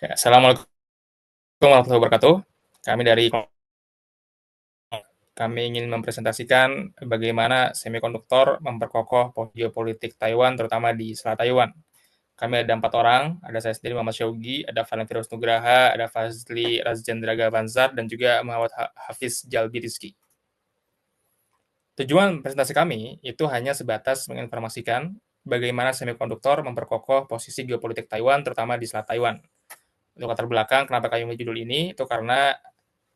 Ya, Assalamualaikum warahmatullahi wabarakatuh. Kami dari kami ingin mempresentasikan bagaimana semikonduktor memperkokoh geopolitik Taiwan, terutama di Selat Taiwan. Kami ada 4 orang, ada saya sendiri Muhammad Syaugi, ada Valentinus Nugraha, ada Fazli Razjendra Gavanzar, dan juga Muhammad Hafiz Jalbi Rizki. Tujuan presentasi kami itu hanya sebatas menginformasikan bagaimana semikonduktor memperkokoh posisi geopolitik Taiwan, terutama di Selat Taiwan. Untuk latar belakang, kenapa kami memilih judul ini, itu karena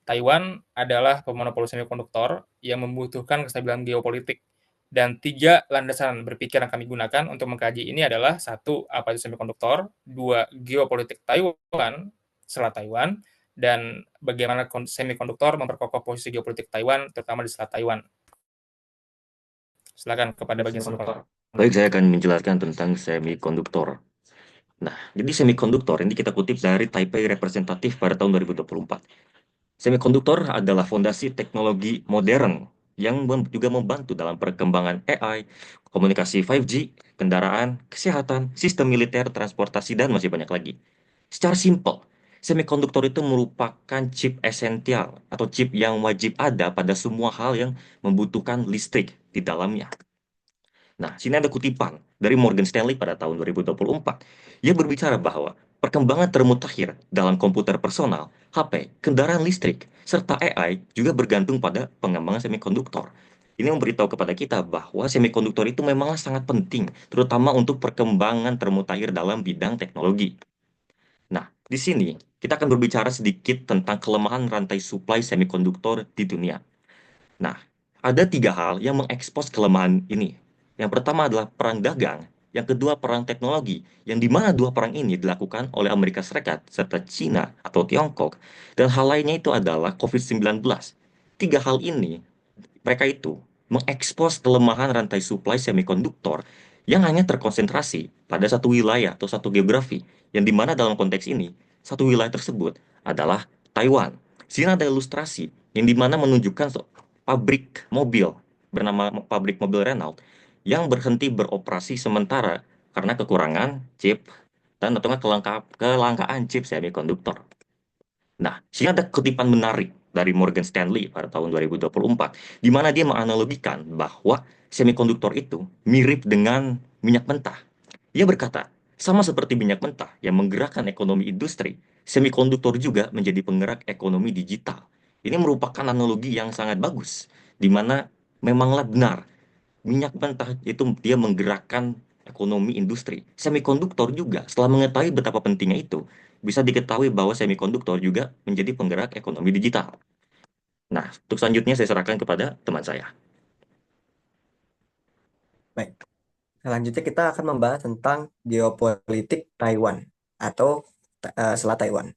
Taiwan adalah pemonopol semikonduktor yang membutuhkan kestabilan geopolitik. Dan 3 landasan berpikir yang kami gunakan untuk mengkaji ini adalah: satu, apa itu semikonduktor; dua, geopolitik Taiwan, Selat Taiwan; dan bagaimana semikonduktor memperkokoh posisi geopolitik Taiwan, terutama di Selat Taiwan. Silakan kepada bagian semikonduktor. Baik, saya akan menjelaskan tentang semikonduktor. Nah, jadi semikonduktor ini kita kutip dari Taipei Representatif pada tahun 2024. Semikonduktor adalah fondasi teknologi modern yang juga membantu dalam perkembangan AI, komunikasi 5G, kendaraan, kesehatan, sistem militer, transportasi, dan masih banyak lagi. Secara simpel, semikonduktor itu merupakan chip esensial atau chip yang wajib ada pada semua hal yang membutuhkan listrik di dalamnya. Nah, sini ada kutipan dari Morgan Stanley pada tahun 2024. Ia berbicara bahwa perkembangan termutakhir dalam komputer personal, HP, kendaraan listrik, serta AI juga bergantung pada pengembangan semikonduktor. Ini memberitahu kepada kita bahwa semikonduktor itu memanglah sangat penting, terutama untuk perkembangan termutakhir dalam bidang teknologi. Nah, di sini kita akan berbicara sedikit tentang kelemahan rantai suplai semikonduktor di dunia. Nah, ada 3 hal yang mengekspos kelemahan ini. Yang pertama adalah perang dagang, yang kedua perang teknologi, yang di mana dua perang ini dilakukan oleh Amerika Serikat serta Cina atau Tiongkok, dan hal lainnya itu adalah COVID-19. 3 hal ini, mereka itu mengekspos kelemahan rantai suplai semikonduktor yang hanya terkonsentrasi pada satu wilayah atau satu geografi, yang di mana dalam konteks ini, satu wilayah tersebut adalah Taiwan. Sini ada ilustrasi yang dimana menunjukkan pabrik mobil bernama pabrik mobil Renault yang berhenti beroperasi sementara karena kekurangan chip dan atau kelangkaan chip semikonduktor. Nah, sini ada kutipan menarik dari Morgan Stanley pada tahun 2024, di mana dia menganalogikan bahwa semikonduktor itu mirip dengan minyak mentah. Ia berkata, sama seperti minyak mentah yang menggerakkan ekonomi industri, semikonduktor juga menjadi penggerak ekonomi digital. Ini merupakan analogi yang sangat bagus, di mana memanglah benar, minyak mentah itu dia menggerakkan ekonomi industri. Semikonduktor juga, setelah mengetahui betapa pentingnya itu, bisa diketahui bahwa semikonduktor juga menjadi penggerak ekonomi digital. Nah, untuk selanjutnya saya serahkan kepada teman saya. Baik, selanjutnya kita akan membahas tentang geopolitik Taiwan atau Selat Taiwan.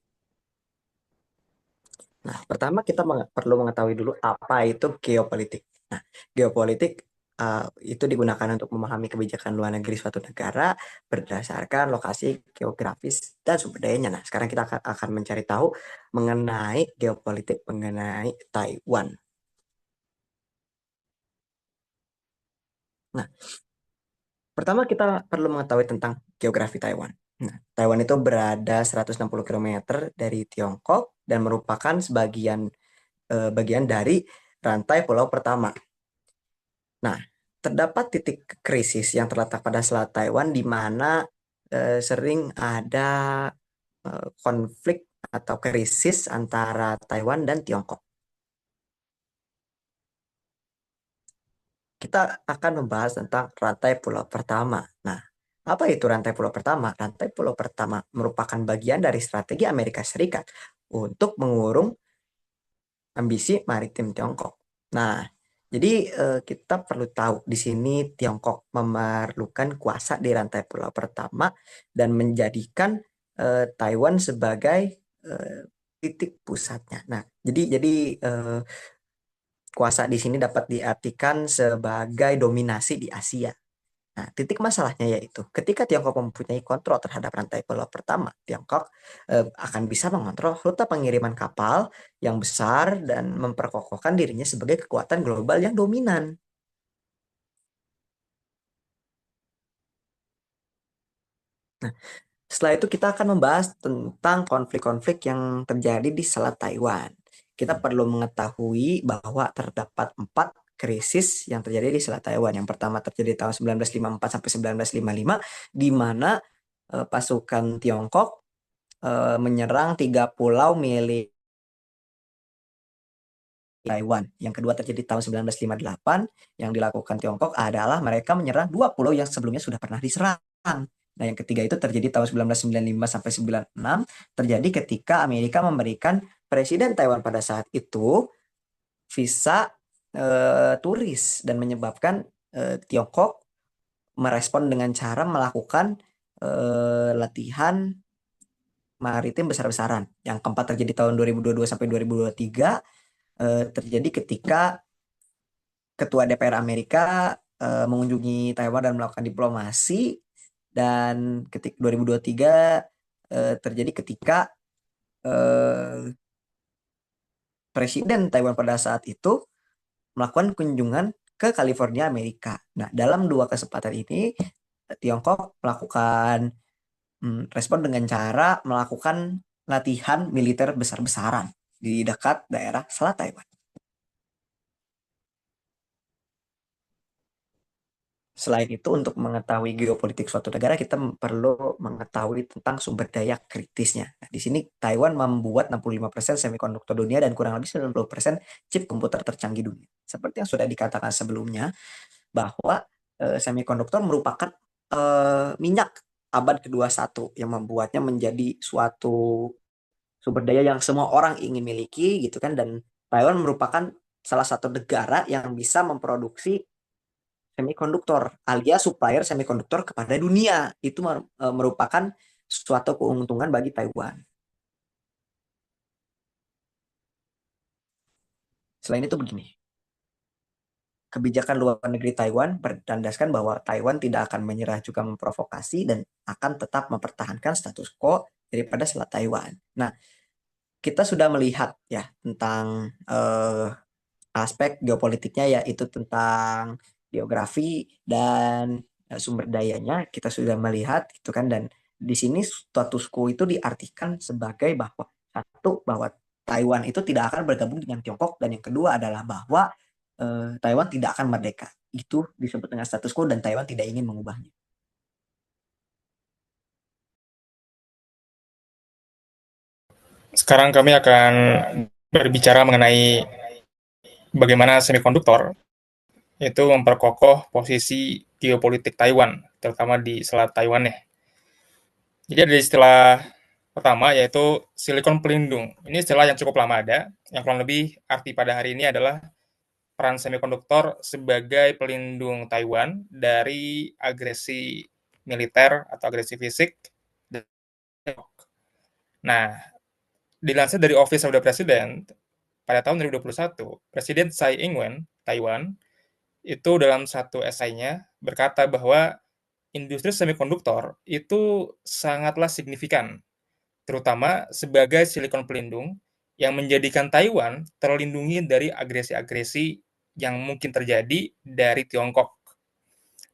Nah, pertama kita perlu mengetahui dulu apa itu geopolitik. Nah, geopolitik itu digunakan untuk memahami kebijakan luar negeri suatu negara berdasarkan lokasi geografis dan sumber dayanya. Nah, sekarang kita akan mencari tahu mengenai geopolitik mengenai Taiwan. Nah, pertama kita perlu mengetahui tentang geografi Taiwan. Nah, Taiwan itu berada 160 kilometer dari Tiongkok dan merupakan bagian dari rantai pulau pertama. Nah, terdapat titik krisis yang terletak pada Selat Taiwan di mana sering ada konflik atau krisis antara Taiwan dan Tiongkok. Kita akan membahas tentang rantai pulau pertama. Nah, apa itu rantai pulau pertama? Rantai pulau pertama merupakan bagian dari strategi Amerika Serikat untuk mengurung ambisi maritim Tiongkok. Nah, jadi kita perlu tahu di sini Tiongkok memerlukan kuasa di rantai pulau pertama dan menjadikan Taiwan sebagai eh, titik pusatnya. Nah, jadi kuasa di sini dapat diartikan sebagai dominasi di Asia. Nah, titik masalahnya yaitu ketika Tiongkok mempunyai kontrol terhadap rantai pulau pertama, Tiongkok akan bisa mengontrol rute pengiriman kapal yang besar dan memperkokohkan dirinya sebagai kekuatan global yang dominan. Setelah itu kita akan membahas tentang konflik-konflik yang terjadi di Selat Taiwan. Kita perlu mengetahui bahwa terdapat 4 krisis yang terjadi di Selat Taiwan. Yang pertama terjadi tahun 1954 sampai 1955, di mana pasukan Tiongkok menyerang 3 pulau milik Taiwan. Yang kedua terjadi tahun 1958, yang dilakukan Tiongkok adalah mereka menyerang 2 pulau yang sebelumnya sudah pernah diserang. Nah, yang ketiga itu terjadi tahun 1995 sampai 96, terjadi ketika Amerika memberikan Presiden Taiwan pada saat itu visa turis dan menyebabkan Tiongkok merespon dengan cara melakukan latihan maritim besar-besaran. Yang keempat terjadi tahun 2022 sampai 2023, terjadi ketika Ketua DPR Amerika mengunjungi Taiwan dan melakukan diplomasi, dan ketika 2023 terjadi ketika Presiden Taiwan pada saat itu melakukan kunjungan ke California, Amerika. Nah, dalam 2 kesempatan ini Tiongkok melakukan respon dengan cara melakukan latihan militer besar-besaran di dekat daerah Selat Taiwan. Selain itu, untuk mengetahui geopolitik suatu negara, kita perlu mengetahui tentang sumber daya kritisnya. Nah, di sini Taiwan membuat 65% semikonduktor dunia dan kurang lebih 90% chip komputer tercanggih dunia. Seperti yang sudah dikatakan sebelumnya, bahwa semikonduktor merupakan minyak abad ke-21 yang membuatnya menjadi suatu sumber daya yang semua orang ingin miliki gitu kan, dan Taiwan merupakan salah satu negara yang bisa memproduksi semikonduktor alias supplier semikonduktor kepada dunia. Itu merupakan suatu keuntungan bagi Taiwan. Selain itu begini, kebijakan luar negeri Taiwan berlandaskan bahwa Taiwan tidak akan menyerah juga memprovokasi dan akan tetap mempertahankan status quo daripada Selat Taiwan. Nah, kita sudah melihat ya tentang aspek geopolitiknya, yaitu tentang geografi dan sumber dayanya kita sudah melihat gitu kan. Dan di sini status quo itu diartikan sebagai bahwa satu, bahwa Taiwan itu tidak akan bergabung dengan Tiongkok, dan yang kedua adalah bahwa Taiwan tidak akan merdeka. Itu disebut dengan status quo dan Taiwan tidak ingin mengubahnya. Sekarang kami akan berbicara mengenai bagaimana semikonduktor itu memperkokoh posisi geopolitik Taiwan, terutama di Selat Taiwan ya. Jadi ada istilah pertama yaitu silikon pelindung. Ini istilah yang cukup lama ada, yang kurang lebih arti pada hari ini adalah peran semikonduktor sebagai pelindung Taiwan dari agresi militer atau agresi fisik. Nah, dilansir dari Office of the President, pada tahun 2021, Presiden Tsai Ing-wen, Taiwan, itu dalam satu esainya berkata bahwa industri semikonduktor itu sangatlah signifikan, terutama sebagai silikon pelindung yang menjadikan Taiwan terlindungi dari agresi-agresi yang mungkin terjadi dari Tiongkok.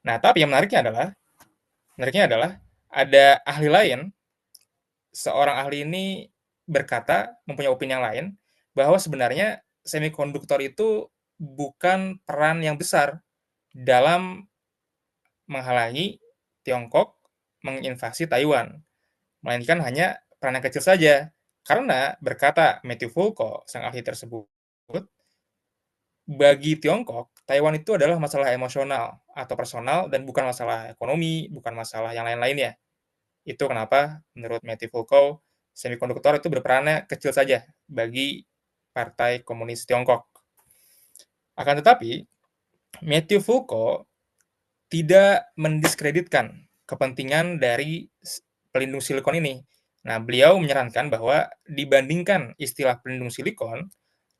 Nah, tapi yang menariknya adalah ada ahli lain, seorang ahli ini berkata, mempunyai opini yang lain, bahwa sebenarnya semikonduktor itu bukan peran yang besar dalam menghalangi Tiongkok menginvasi Taiwan, melainkan hanya peran yang kecil saja. Karena, berkata Matthew Fulco, sang ahli tersebut, bagi Tiongkok, Taiwan itu adalah masalah emosional atau personal dan bukan masalah ekonomi, bukan masalah yang lain-lainnya. Itu kenapa menurut Matthew Fulco, semikonduktor itu berperannya kecil saja bagi Partai Komunis Tiongkok. Akan tetapi, Matthew Fulco tidak mendiskreditkan kepentingan dari pelindung silikon ini. Nah, beliau menyarankan bahwa dibandingkan istilah pelindung silikon,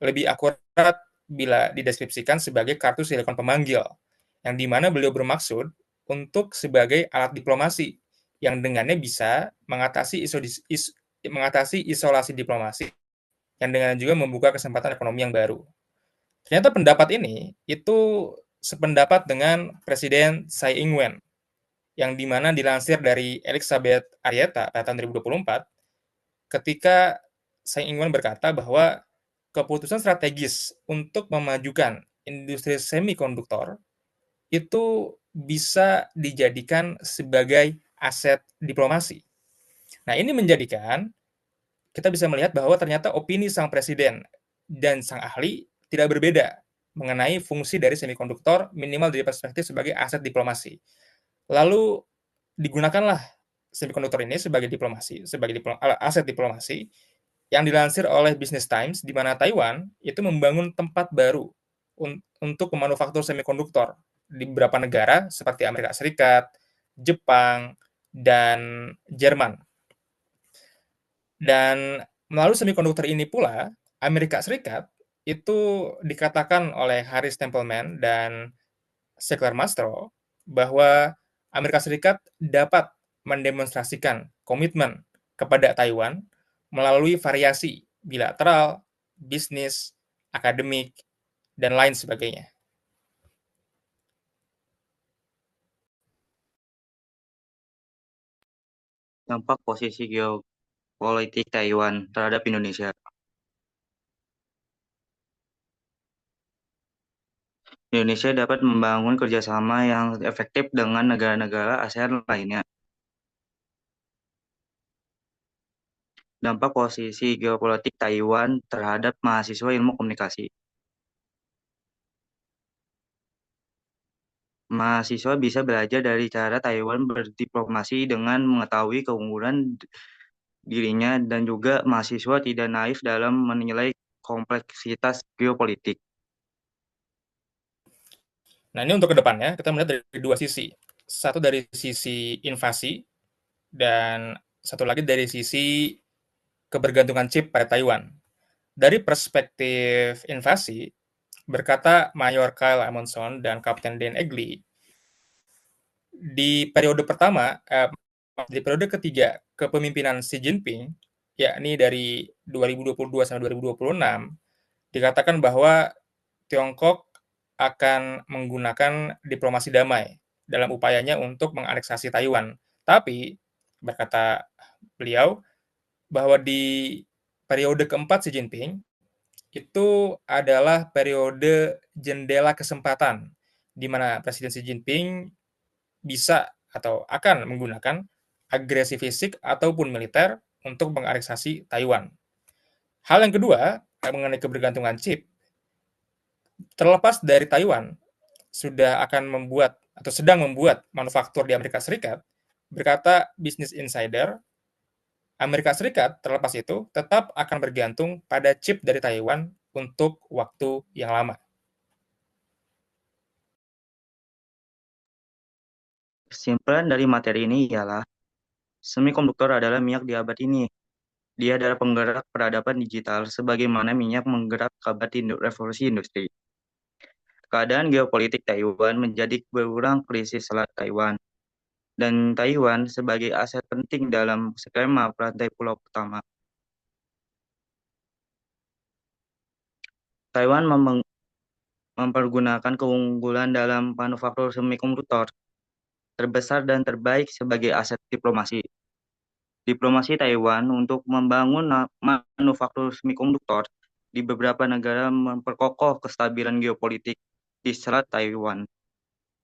lebih akurat bila dideskripsikan sebagai kartu silikon pemanggil, yang dimana beliau bermaksud untuk sebagai alat diplomasi yang dengannya bisa mengatasi isolasi diplomasi, yang dengan juga membuka kesempatan ekonomi yang baru. Ternyata pendapat ini itu sependapat dengan Presiden Tsai Ing-wen. yang dimana dilansir dari Elizabeth Arieta pada tahun 2024, ketika Tsai Ing-wen berkata bahwa keputusan strategis untuk memajukan industri semikonduktor itu bisa dijadikan sebagai aset diplomasi. Nah, ini menjadikan kita bisa melihat bahwa ternyata opini sang presiden dan sang ahli tidak berbeda mengenai fungsi dari semikonduktor minimal dari perspektif sebagai aset diplomasi. Lalu digunakanlah semikonduktor ini sebagai aset diplomasi yang dilansir oleh Business Times, di mana Taiwan itu membangun tempat baru untuk memanufaktur semikonduktor di beberapa negara seperti Amerika Serikat, Jepang, dan Jerman. Dan melalui semikonduktor ini pula, Amerika Serikat itu dikatakan oleh Harris Templeman dan Seklar Mastro bahwa Amerika Serikat dapat mendemonstrasikan komitmen kepada Taiwan melalui variasi bilateral, bisnis, akademik, dan lain sebagainya. Dampak posisi geopolitik Taiwan terhadap Indonesia. Indonesia dapat membangun kerjasama yang efektif dengan negara-negara ASEAN lainnya. Dampak posisi geopolitik Taiwan terhadap mahasiswa ilmu komunikasi. Mahasiswa bisa belajar dari cara Taiwan berdiplomasi dengan mengetahui keunggulan dirinya, dan juga mahasiswa tidak naif dalam menilai kompleksitas geopolitik. Nah, ini untuk ke depannya, kita melihat dari dua sisi. Satu dari sisi invasi, dan satu lagi dari sisi kebergantungan chip pada Taiwan. Dari perspektif invasi, berkata Mayor Kyle Amundsen dan Kapten Dan Egley, di periode pertama, di periode ketiga kepemimpinan Xi Jinping, yakni dari 2022 sampai 2026, dikatakan bahwa Tiongkok akan menggunakan diplomasi damai dalam upayanya untuk menganeksasi Taiwan. Tapi, berkata beliau, bahwa di periode keempat Xi Jinping, itu adalah periode jendela kesempatan, di mana Presiden Xi Jinping bisa atau akan menggunakan agresi fisik ataupun militer untuk menganeksasi Taiwan. Hal yang kedua, mengenai kebergantungan chip, terlepas dari Taiwan sudah akan membuat atau sedang membuat manufaktur di Amerika Serikat, berkata Business Insider, Amerika Serikat terlepas itu tetap akan bergantung pada chip dari Taiwan untuk waktu yang lama. Kesimpulan dari materi ini ialah semikonduktor adalah minyak di abad ini. Dia adalah penggerak peradaban digital sebagaimana minyak menggerak abad revolusi industri. Keadaan geopolitik Taiwan menjadi berulang krisis Selat Taiwan, dan Taiwan sebagai aset penting dalam skema rantai pulau pertama. Taiwan mempergunakan keunggulan dalam manufaktur semikonduktor terbesar dan terbaik sebagai aset diplomasi. Diplomasi Taiwan untuk membangun manufaktur semikonduktor di beberapa negara memperkokoh kestabilan geopolitik di Selat Taiwan,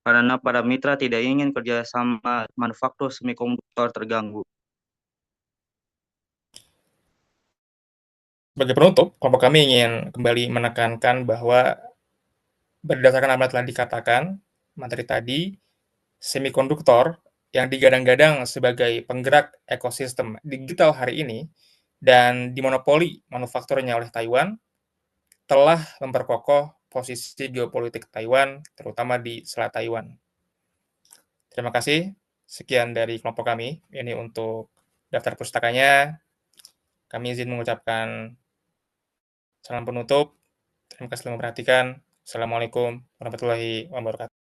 karena para mitra tidak ingin kerjasama manufaktur semikonduktor terganggu. Sebagai penutup, kelompok kami ingin kembali menekankan bahwa berdasarkan apa yang telah dikatakan materi tadi, semikonduktor yang digadang-gadang sebagai penggerak ekosistem digital hari ini dan dimonopoli manufakturnya oleh Taiwan telah memperkokoh posisi geopolitik Taiwan, terutama di Selat Taiwan. Terima kasih. Sekian dari kelompok kami. Ini untuk daftar pustakanya. Kami izin mengucapkan salam penutup. Terima kasih telah memperhatikan. Assalamualaikum warahmatullahi wabarakatuh.